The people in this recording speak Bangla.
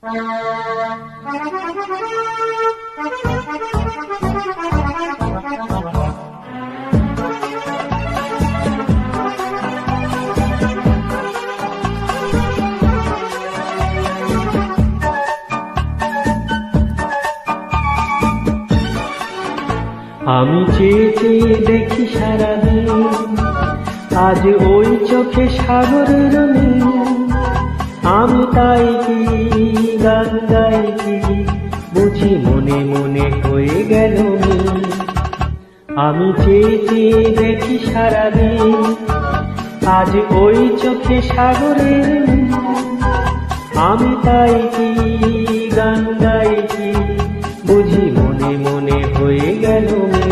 আমি চেয়ে চেয়ে দেখি সারাদিন, আজ ওই চোখে সাগরের নীল। আমি তাই কি গান গাই কি, বুঝি মনে মনে হয়ে গেল মিল। আমি চেয়ে চেয়ে দেখি সারাদিন, আজ ওই চোখে সাগরের নীল। আমি তাই কি গান গাই কি, বুঝি মনে মনে হয়ে গেল মিল।